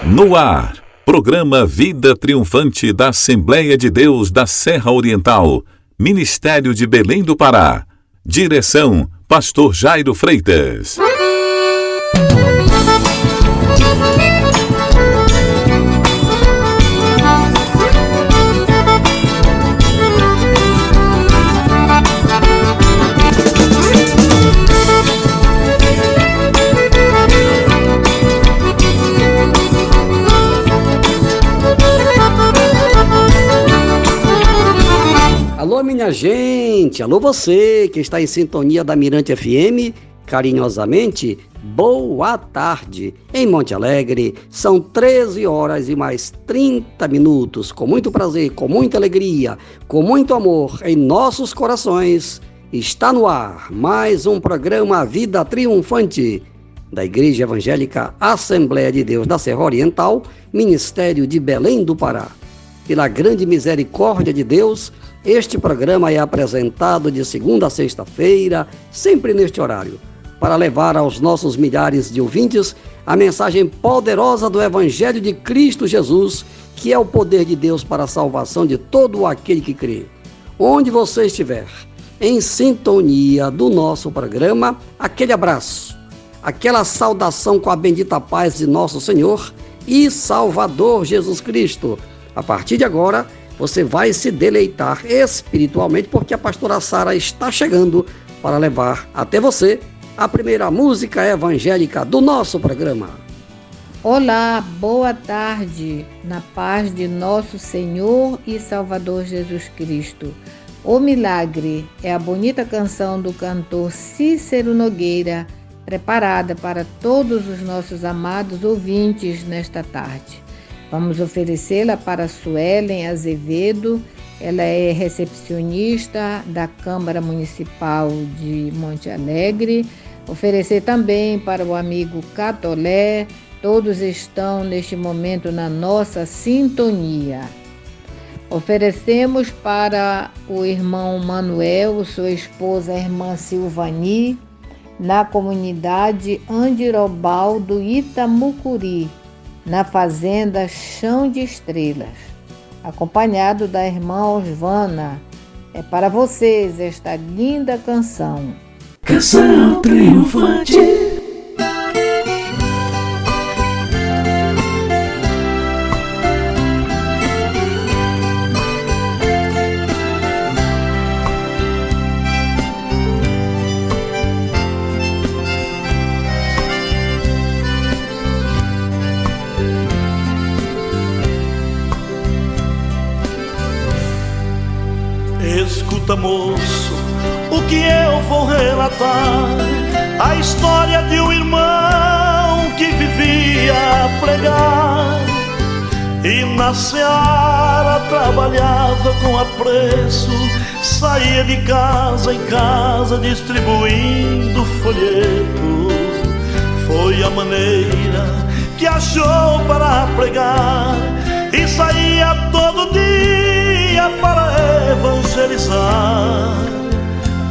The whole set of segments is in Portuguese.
No ar, programa Vida Triunfante da Assembleia de Deus da Serra Oriental, Ministério de Belém do Pará. Direção, Pastor Jairo Freitas. Alô, minha gente! Alô, você que está em sintonia da Mirante FM, carinhosamente, boa tarde! Em Monte Alegre, são 13 horas e mais 30 minutos. Com muito prazer, com muita alegria, com muito amor em nossos corações, está no ar mais um programa Vida Triunfante da Igreja Evangélica Assembleia de Deus da Serra Oriental, Ministério de Belém do Pará. Pela grande misericórdia de Deus, este programa é apresentado de segunda a sexta-feira, sempre neste horário, para levar aos nossos milhares de ouvintes a mensagem poderosa do Evangelho de Cristo Jesus, que é o poder de Deus para a salvação de todo aquele que crê. Onde você estiver, em sintonia do nosso programa, aquele abraço, aquela saudação com a bendita paz de nosso Senhor e Salvador Jesus Cristo. A partir de agora, você vai se deleitar espiritualmente, porque a pastora Sara está chegando para levar até você a primeira música evangélica do nosso programa. Olá, boa tarde, na paz de nosso Senhor e Salvador Jesus Cristo. O Milagre é a bonita canção do cantor Cícero Nogueira, preparada para todos os nossos amados ouvintes nesta tarde. Vamos oferecê-la para Suelen Azevedo, ela é recepcionista da Câmara Municipal de Monte Alegre. Oferecer também para o amigo Catolé, todos estão neste momento na nossa sintonia. Oferecemos para o irmão Manuel, sua esposa, a irmã Silvani, na comunidade Andirobal do Itamucuri, na fazenda Chão de Estrelas, acompanhado da irmã Osvana. É para vocês esta linda canção. Canção triunfante. Escuta, moço, o que eu vou relatar, a história de um irmão que vivia a pregar e na seara trabalhava com apreço, saía de casa em casa distribuindo folheto. Foi a maneira que achou para pregar e saía todo dia para evangelizar.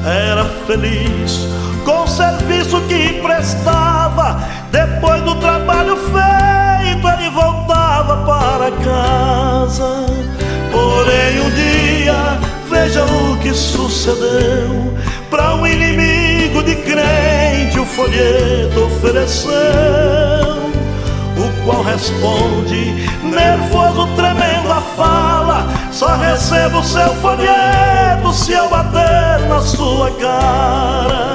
Era feliz com o serviço que prestava. Depois do trabalho feito, ele voltava para casa. Porém um dia, veja o que sucedeu. Para um inimigo de crente o folheto ofereceu, o qual responde, nervoso, tremendo a fala: só recebo o seu folheto se eu bater na sua cara.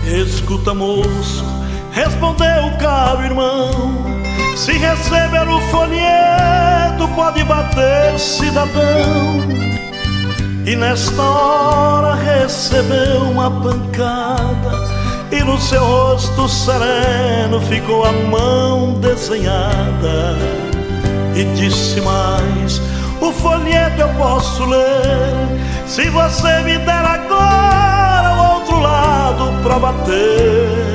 Escuta, moço, respondeu o caro irmão, se receber o folheto pode bater, cidadão. E nesta hora recebeu uma pancada e no seu rosto sereno ficou a mão desenhada. E disse mais: o folheto eu posso ler, se você me der agora o outro lado pra bater.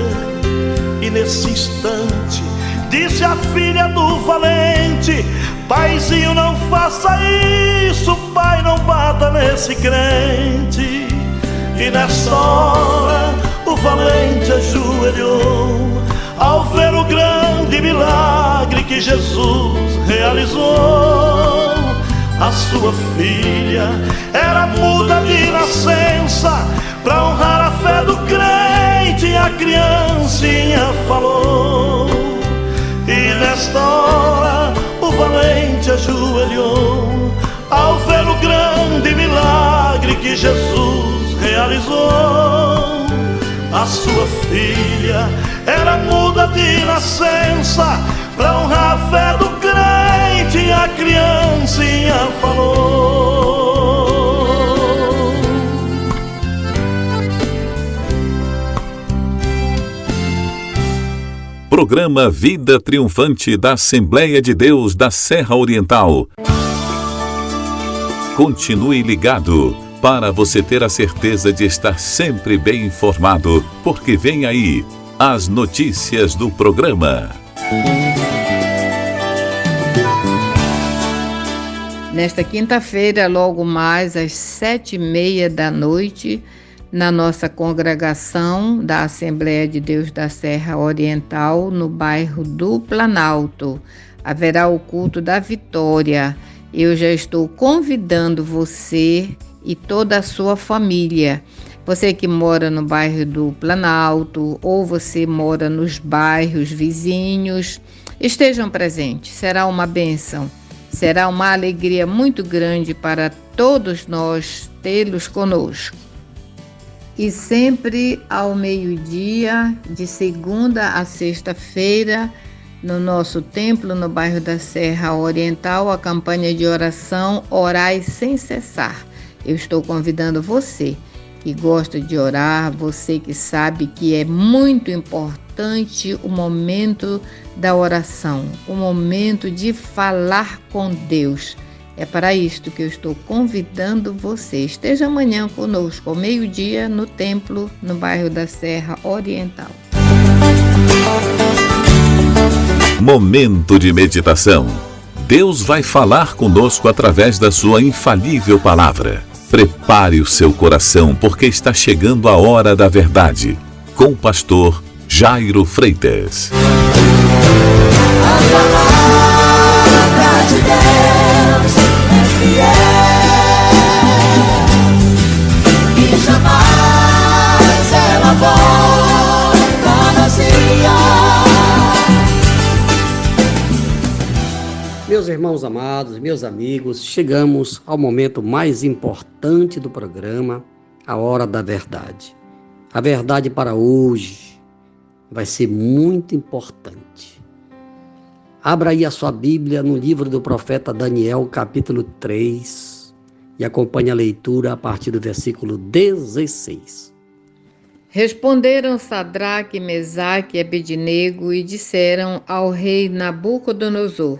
E nesse instante disse a filha do valente: paizinho, não faça isso, pai, não bata nesse crente. E nessa hora o valente ajoelhou ao ver o grande milagre que Jesus realizou. A sua filha era muda de nascença, pra honrar a fé do crente a criancinha falou. E nesta hora o valente ajoelhou ao ver o grande milagre que Jesus realizou. A sua filha era muda de nascença, pra honrar a fé do crente a criancinha falou. Programa Vida Triunfante da Assembleia de Deus da Serra Oriental. Continue ligado para você ter a certeza de estar sempre bem informado, porque vem aí as notícias do programa. Nesta quinta-feira, logo mais às 7h30 da noite, na nossa congregação da Assembleia de Deus da Serra Oriental, no bairro do Planalto, haverá o culto da vitória. Eu já estou convidando você e toda a sua família. Você que mora no bairro do Planalto ou você mora nos bairros vizinhos, estejam presentes. Será uma bênção, será uma alegria muito grande para todos nós tê-los conosco. E sempre ao meio-dia, de segunda a sexta-feira, no nosso templo, no bairro da Serra Oriental, a campanha de oração Orai Sem Cessar. Eu estou convidando você que gosta de orar, você que sabe que é muito importante o momento da oração, o momento de falar com Deus. É para isto que eu estou convidando você. Esteja amanhã conosco, ao meio-dia, no templo, no bairro da Serra Oriental. Momento de meditação. Deus vai falar conosco através da sua infalível palavra. Prepare o seu coração, porque está chegando a hora da verdade. Com o pastor Jairo Freitas. A palavra de Deus é fiel e jamais ela volta vazia. Meus irmãos amados, meus amigos, chegamos ao momento mais importante do programa, a hora da verdade. A verdade para hoje vai ser muito importante. Abra aí a sua Bíblia no livro do profeta Daniel, capítulo 3, e acompanhe a leitura a partir do versículo 16. Responderam Sadraque, Mesaque e Abednego e disseram ao rei Nabucodonosor: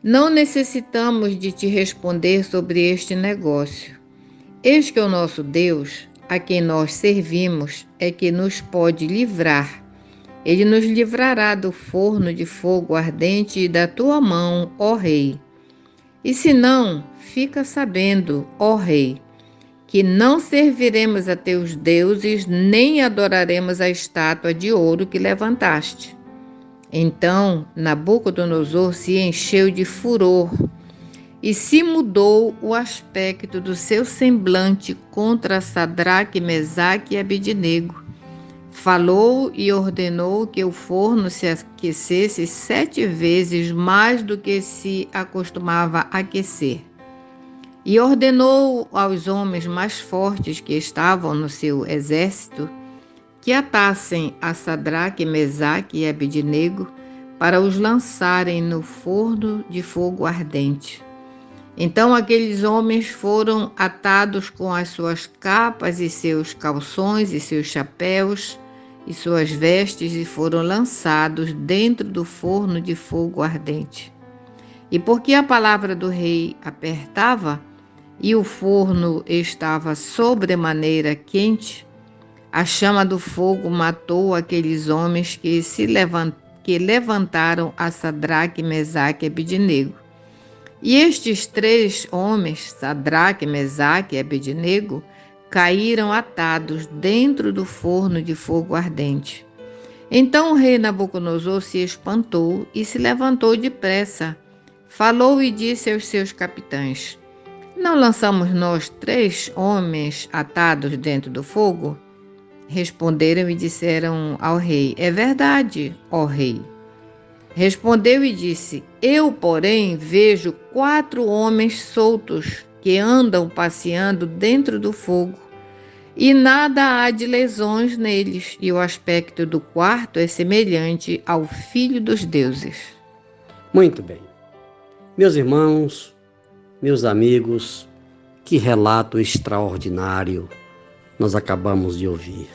não necessitamos de te responder sobre este negócio. Eis que o nosso Deus, a quem nós servimos, é que nos pode livrar. Ele nos livrará do forno de fogo ardente e da tua mão, ó rei. E se não, fica sabendo, ó rei, que não serviremos a teus deuses, nem adoraremos a estátua de ouro que levantaste. Então Nabucodonosor se encheu de furor e se mudou o aspecto do seu semblante contra Sadraque, Mesaque e Abednego. Falou e ordenou que o forno se aquecesse 7 vezes mais do que se acostumava aquecer. E ordenou aos homens mais fortes que estavam no seu exército que atassem a Sadraque, Mesaque e Abednego para os lançarem no forno de fogo ardente. Então aqueles homens foram atados com as suas capas e seus calções e seus chapéus e suas vestes e foram lançados dentro do forno de fogo ardente. E porque a palavra do rei apertava e o forno estava sobremaneira quente, A chama do fogo matou aqueles homens que levantaram a Sadraque, Mesaque e Abednego. E estes 3 homens, Sadraque, Mesaque e Abednego, caíram atados dentro do forno de fogo ardente. Então o rei Nabucodonosor se espantou e se levantou depressa. Falou e disse aos seus capitães: Não lançamos nós 3 homens atados dentro do fogo? Responderam e disseram ao rei: É verdade, ó rei. Respondeu e disse: Eu, porém, vejo 4 homens soltos que andam passeando dentro do fogo, e nada há de lesões neles, e o aspecto do quarto é semelhante ao Filho dos deuses. Muito bem. Meus irmãos, meus amigos, que relato extraordinário nós acabamos de ouvir.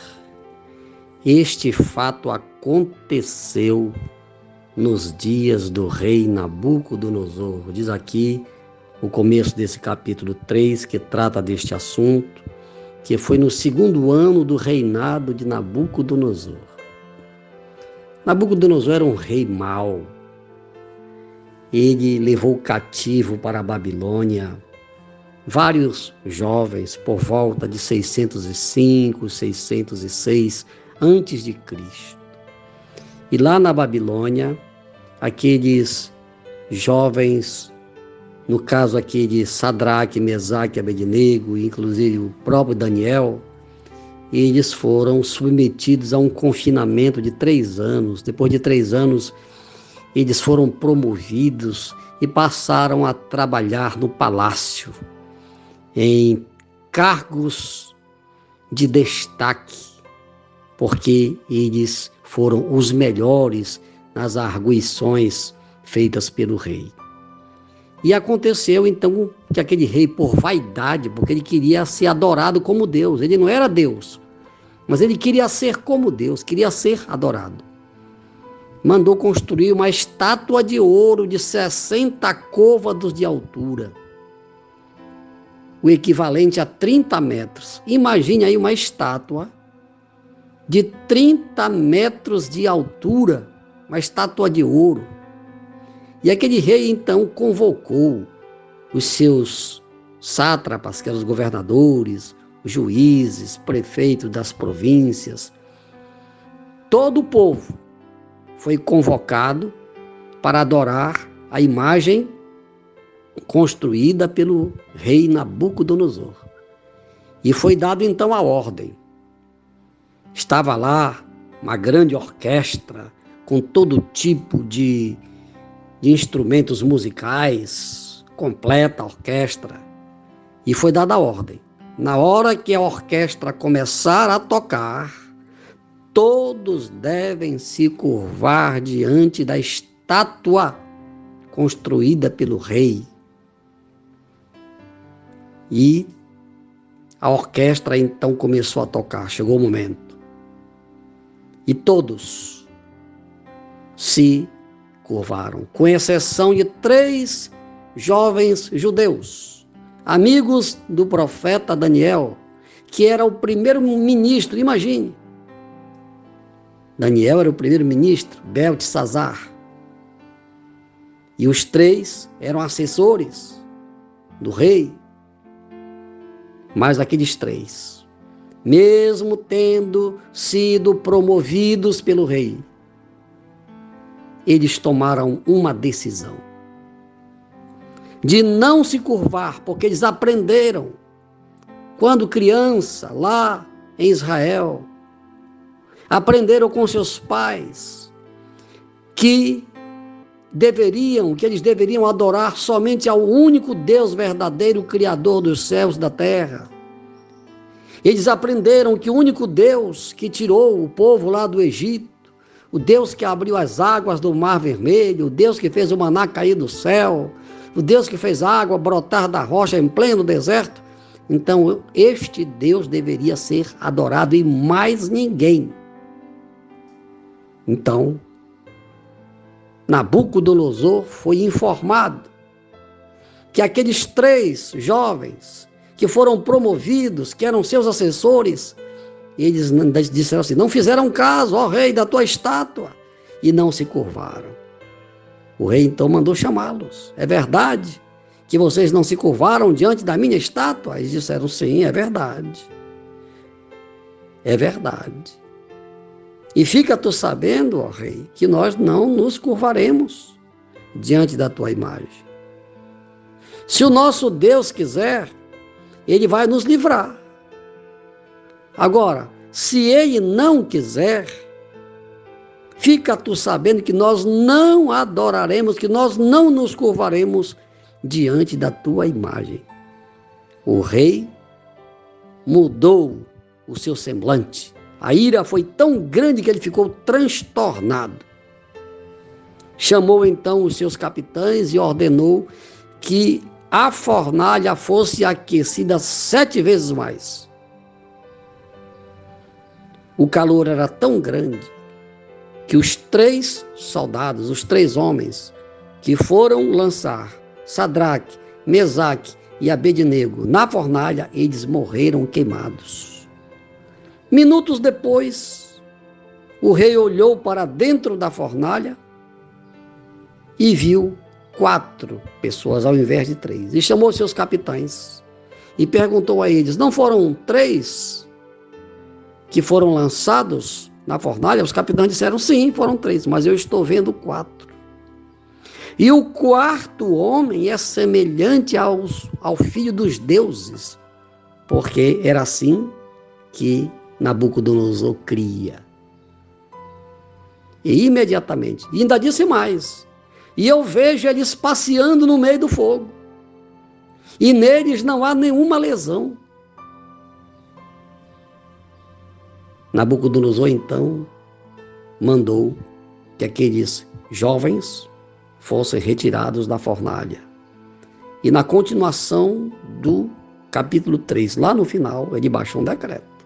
Este fato aconteceu nos dias do rei Nabucodonosor. Diz aqui o começo desse capítulo 3, que trata deste assunto, que foi no 2º ano do reinado de Nabucodonosor. Nabucodonosor era um rei mau. Ele levou cativo para a Babilônia vários jovens por volta de 605, 606 antes de Cristo. E lá na Babilônia, aqueles jovens, no caso aqui de Sadraque, Mesaque e Abednego, inclusive o próprio Daniel, eles foram submetidos a um confinamento de 3 anos. Depois de 3 anos, eles foram promovidos e passaram a trabalhar no palácio, em cargos de destaque, porque eles foram os melhores nas arguições feitas pelo rei. E aconteceu então que aquele rei, por vaidade, porque ele queria ser adorado como Deus, ele não era Deus, mas ele queria ser como Deus, queria ser adorado. Mandou construir uma estátua de ouro de 60 côvados de altura, o equivalente a 30 metros. Imagine aí uma estátua de 30 metros de altura, uma estátua de ouro. E aquele rei então convocou os seus sátrapas, que eram os governadores, os juízes, prefeitos das províncias. Todo o povo foi convocado para adorar a imagem construída pelo rei Nabucodonosor. E foi dado então a ordem. Estava lá uma grande orquestra com todo tipo de instrumentos musicais, completa a orquestra. E foi dada a ordem. Na hora que a orquestra começar a tocar, todos devem se curvar diante da estátua construída pelo rei. E a orquestra então começou a tocar, chegou o momento. E todos se curvaram, com exceção de 3 jovens judeus, amigos do profeta Daniel, que era o primeiro-ministro, imagine. Daniel era o primeiro-ministro, Beltesazar. E os 3 eram assessores do rei. Mas aqueles 3, mesmo tendo sido promovidos pelo rei, eles tomaram uma decisão de não se curvar, porque eles aprenderam, quando criança, lá em Israel, aprenderam com seus pais que eles deveriam adorar somente ao único Deus verdadeiro, Criador dos céus e da terra. Eles aprenderam que o único Deus que tirou o povo lá do Egito, o Deus que abriu as águas do Mar Vermelho, o Deus que fez o maná cair do céu, o Deus que fez a água brotar da rocha em pleno deserto, então este Deus deveria ser adorado e mais ninguém. Então, Nabucodonosor foi informado que aqueles 3 jovens que foram promovidos, que eram seus assessores, E eles disseram assim: não fizeram caso, ó rei, da tua estátua, e não se curvaram. O rei então mandou chamá-los. É verdade que vocês não se curvaram diante da minha estátua? Eles disseram: sim, é verdade. É verdade. E fica tu sabendo, ó rei, que nós não nos curvaremos diante da tua imagem. Se o nosso Deus quiser, ele vai nos livrar. Agora, se ele não quiser, fica tu sabendo que nós não adoraremos, que nós não nos curvaremos diante da tua imagem. O rei mudou o seu semblante. A ira foi tão grande que ele ficou transtornado. Chamou então os seus capitães e ordenou que a fornalha fosse aquecida 7 vezes mais. O calor era tão grande que os 3 soldados, os 3 homens que foram lançar Sadraque, Mesaque e Abednego na fornalha, eles morreram queimados. Minutos depois, o rei olhou para dentro da fornalha e viu 4 pessoas ao invés de 3. E chamou seus capitães e perguntou a eles: não foram 3 que foram lançados na fornalha? Os capitães disseram: sim, foram 3, mas eu estou vendo 4. E o 4º homem é semelhante ao filho dos deuses, porque era assim que Nabucodonosor cria. E imediatamente, e ainda disse mais: e eu vejo eles passeando no meio do fogo, e neles não há nenhuma lesão. Nabucodonosor então mandou que aqueles jovens fossem retirados da fornalha. E na continuação do capítulo 3, lá no final, ele baixou um decreto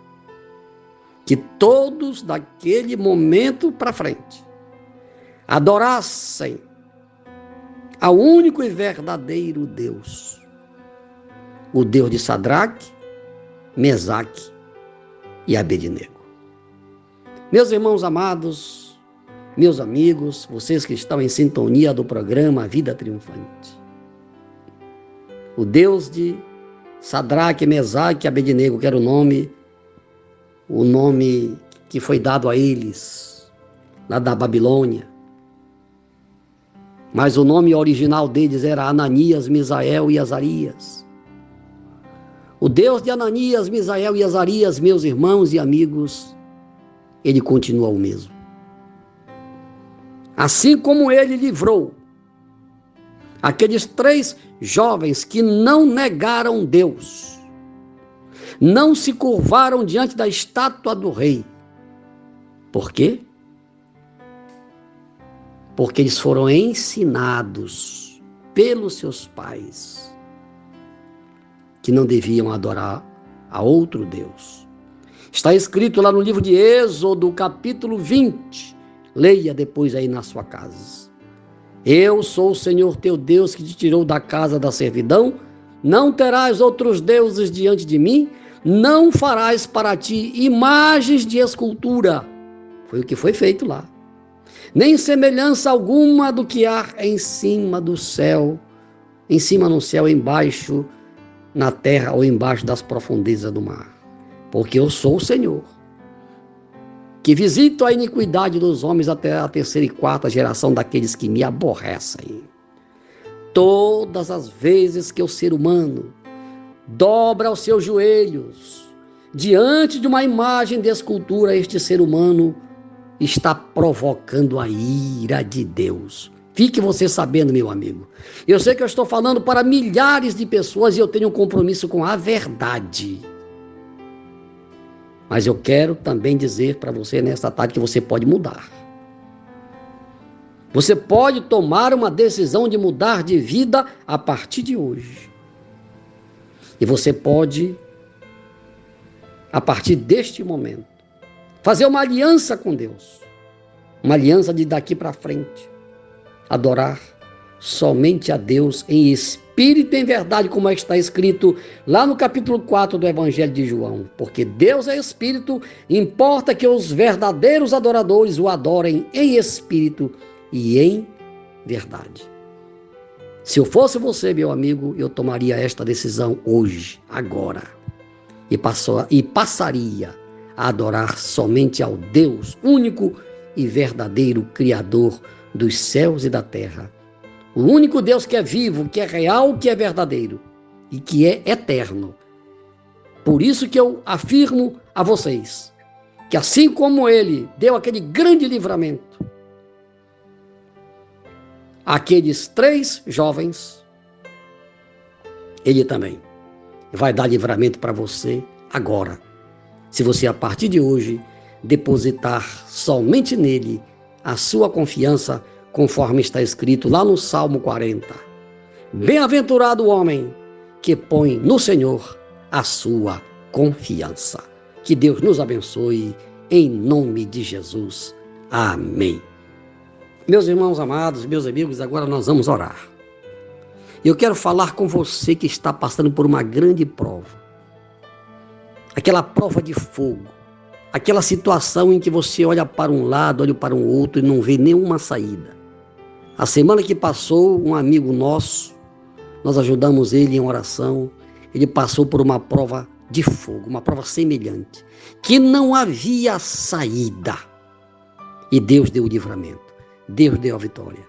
que todos daquele momento para frente adorassem ao único e verdadeiro Deus, o Deus de Sadraque, Mesaque e Abednego. Meus irmãos amados, meus amigos, vocês que estão em sintonia do programa Vida Triunfante, o Deus de Sadraque, Mesaque e Abednego, que era o nome que foi dado a eles lá da Babilônia, mas o nome original deles era Ananias, Misael e Azarias. O Deus de Ananias, Misael e Azarias, meus irmãos e amigos, ele continua o mesmo. Assim como ele livrou aqueles 3 jovens que não negaram Deus, não se curvaram diante da estátua do rei. Por quê? Porque eles foram ensinados pelos seus pais que não deviam adorar a outro Deus. Está escrito lá no livro de Êxodo, capítulo 20. Leia depois aí na sua casa. Eu sou o Senhor teu Deus que te tirou da casa da servidão. Não terás outros deuses diante de mim. Não farás para ti imagens de escultura. Foi o que foi feito lá. Nem semelhança alguma do que há em cima do céu, em cima no céu, embaixo na terra ou embaixo das profundezas do mar. Porque eu sou o Senhor, que visito a iniquidade dos homens até a 3ª e 4ª geração daqueles que me aborrecem. Todas as vezes que o ser humano dobra os seus joelhos diante de uma imagem de escultura, este ser humano está provocando a ira de Deus. Fique você sabendo, meu amigo. Eu sei que eu estou falando para milhares de pessoas e eu tenho um compromisso com a verdade. Mas eu quero também dizer para você nesta tarde que você pode mudar. Você pode tomar uma decisão de mudar de vida a partir de hoje. E você pode, a partir deste momento, fazer uma aliança com Deus. Uma aliança de daqui para frente. Adorar somente a Deus em espírito e em verdade, como está escrito lá no capítulo 4 do Evangelho de João. Porque Deus é espírito, importa que os verdadeiros adoradores o adorem em espírito e em verdade. Se eu fosse você, meu amigo, eu tomaria esta decisão hoje, agora, e passaria a adorar somente ao Deus único e verdadeiro Criador dos céus e da terra. O único Deus que é vivo, que é real, que é verdadeiro e que é eterno. Por isso que eu afirmo a vocês que assim como ele deu aquele grande livramento àqueles 3 jovens, ele também vai dar livramento para você agora. Se você, a partir de hoje, depositar somente nele a sua confiança, conforme está escrito lá no Salmo 40. Bem-aventurado o homem que põe no Senhor a sua confiança. Que Deus nos abençoe, em nome de Jesus. Amém. Meus irmãos amados, meus amigos, agora nós vamos orar. Eu quero falar com você que está passando por uma grande prova. Aquela prova de fogo. Aquela situação em que você olha para um lado, olha para o outro e não vê nenhuma saída. A semana que passou, um amigo nosso, nós ajudamos ele em oração, ele passou por uma prova de fogo, uma prova semelhante, que não havia saída. E Deus deu o livramento, Deus deu a vitória.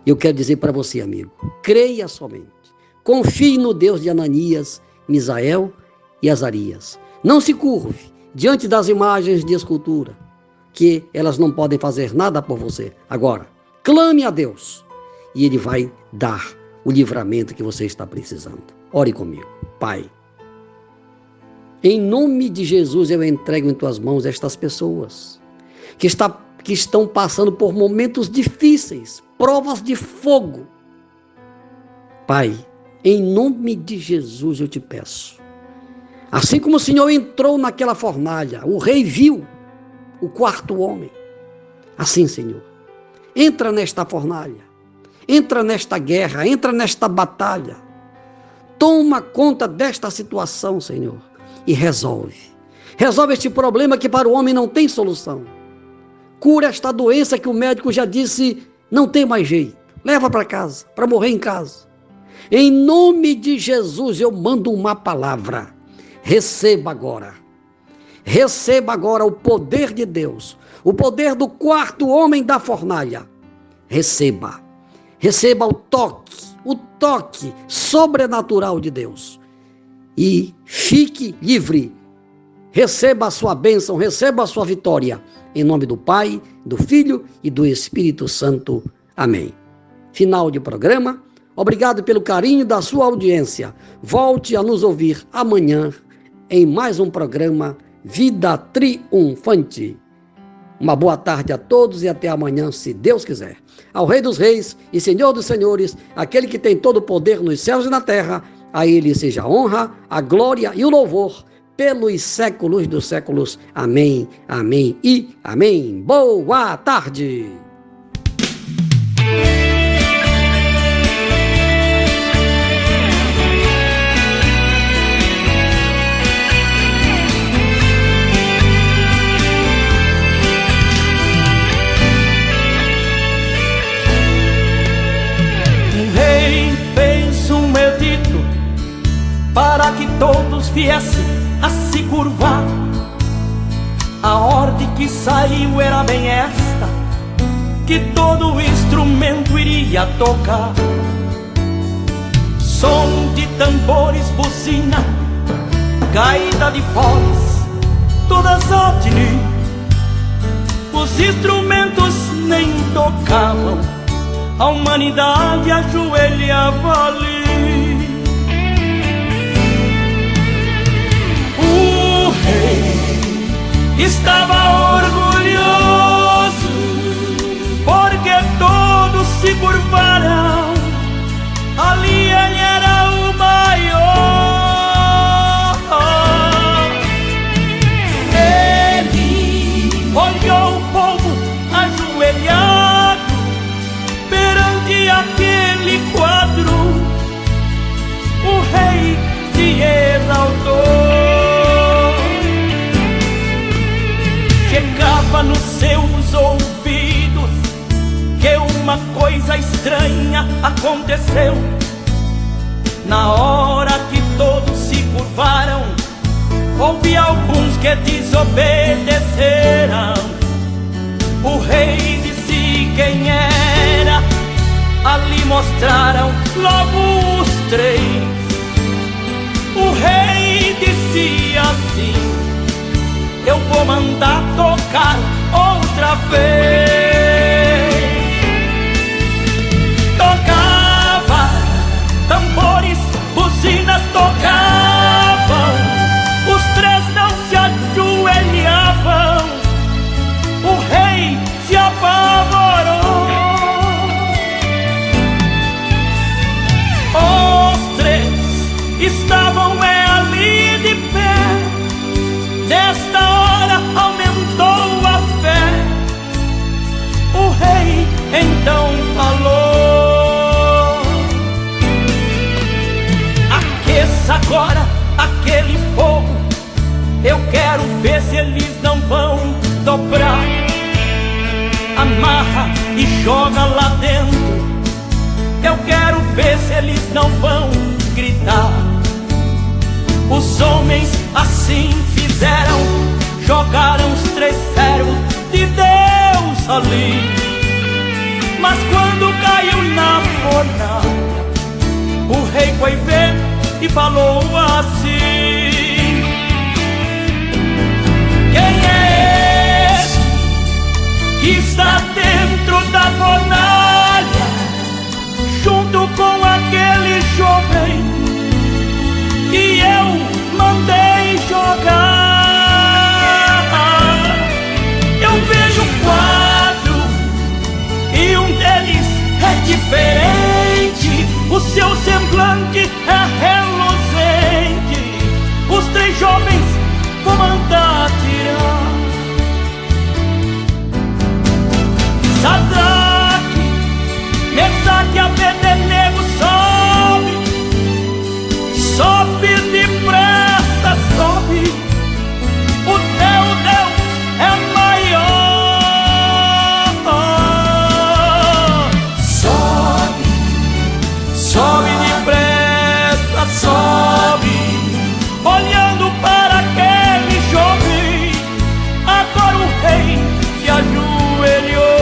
Eu quero dizer para você, amigo, creia somente, confie no Deus de Ananias, Misael e Azarias. Não se curve diante das imagens de escultura, que elas não podem fazer nada por você. Agora, clame a Deus e Ele vai dar o livramento que você está precisando. Ore comigo. Pai, em nome de Jesus eu entrego em tuas mãos estas pessoas que estão passando por momentos difíceis, provas de fogo. Pai, em nome de Jesus eu te peço, assim como o Senhor entrou naquela fornalha, o rei viu o 4º homem. Assim, Senhor, entra nesta fornalha, entra nesta guerra, entra nesta batalha. Toma conta desta situação, Senhor, e resolve. Resolve este problema que para o homem não tem solução. Cura esta doença que o médico já disse não tem mais jeito. Leva para casa, para morrer em casa. Em nome de Jesus eu mando uma palavra. Receba agora o poder de Deus, o poder do 4º homem da fornalha. Receba o toque sobrenatural de Deus e fique livre. Receba a sua bênção, receba a sua vitória, em nome do Pai, do Filho e do Espírito Santo. Amém. Final de programa. Obrigado pelo carinho da sua audiência. Volte a nos ouvir amanhã em mais um programa Vida Triunfante. Uma boa tarde a todos e até amanhã, se Deus quiser. Ao Rei dos Reis e Senhor dos Senhores, aquele que tem todo o poder nos céus e na terra, a Ele seja a honra, a glória e o louvor pelos séculos dos séculos. Amém, amém e amém. Boa tarde! Para que todos viessem a se curvar. A ordem que saiu era bem esta, que todo instrumento iria tocar. Som de tambores, buzina, gaita de foles, todas atini. Os instrumentos nem tocavam, a humanidade ajoelhava ali. O rei estava orgulhoso, porque todos se curvaram. Ali ele era o maior. Ele olhou o povo ajoelhado perante aquele aconteceu na hora que todos se curvaram. Houve alguns que desobedeceram. O rei disse quem era, ali mostraram logo os três. O rei disse assim: eu vou mandar tocar outra vez. Tocava, tambores, buzinas tocavam. Os três não se ajoelhavam. O rei se apavorou. Os três estavam ali de pé. Nesta hora aumentou a fé. O rei então falou: aqueça agora aquele fogo. Eu quero ver se eles não vão dobrar. Amarra e joga lá dentro. Eu quero ver se eles não vão gritar. Os homens assim fizeram, jogaram os três servos de Deus ali. Mas quando caiu na fornalha, o rei foi ver e falou assim: quem é este que está dentro da fornalha, junto com aquele jovem que eu mandei jogar? Eu vejo quatro e um deles é diferente. O seu semblante é reluzente. Os três jovens vou mandar tirar. Sadraque, Mesaque e Abednego, sobe, sobe depressa, sobe. O teu Deus é maior. Sobe, sobe depressa, sobe. Olhando para aquele jovem, agora o rei se ajoelhou.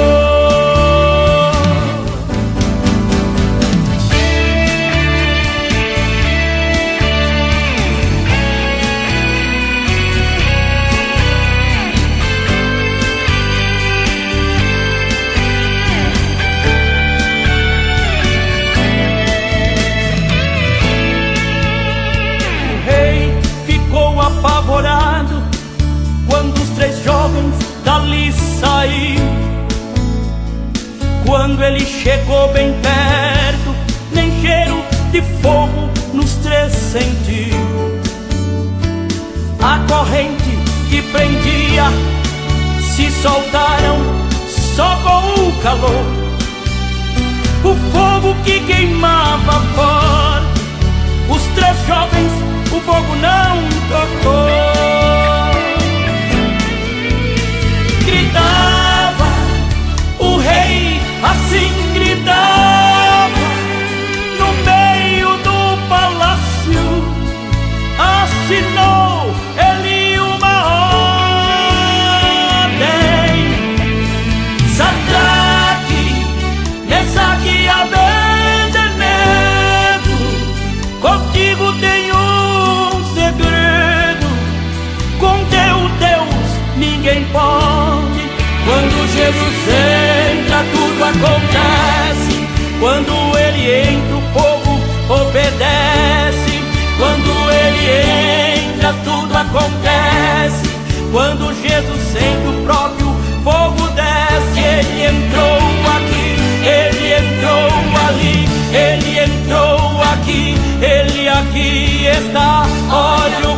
Apavorado quando os três jovens dali saíram. Quando ele chegou bem perto, nem cheiro de fogo nos três sentiu. A corrente que prendia se soltaram só com o calor. O fogo que queimava forte, os três jovens o fogo não tocou. Gritava, o rei assim gritava, no meio do palácio, assinou ele uma ordem. Sadraque, Mesaque e Abednego, contigo tenho segredo. Com teu Deus ninguém pode. Quando Jesus entra tudo acontece. Quando ele entra o povo obedece. Quando ele entra tudo acontece. Quando Jesus entra o próprio fogo desce. Ele entrou aqui, ele entrou ali, ele entrou aqui, ele aqui está. Olha o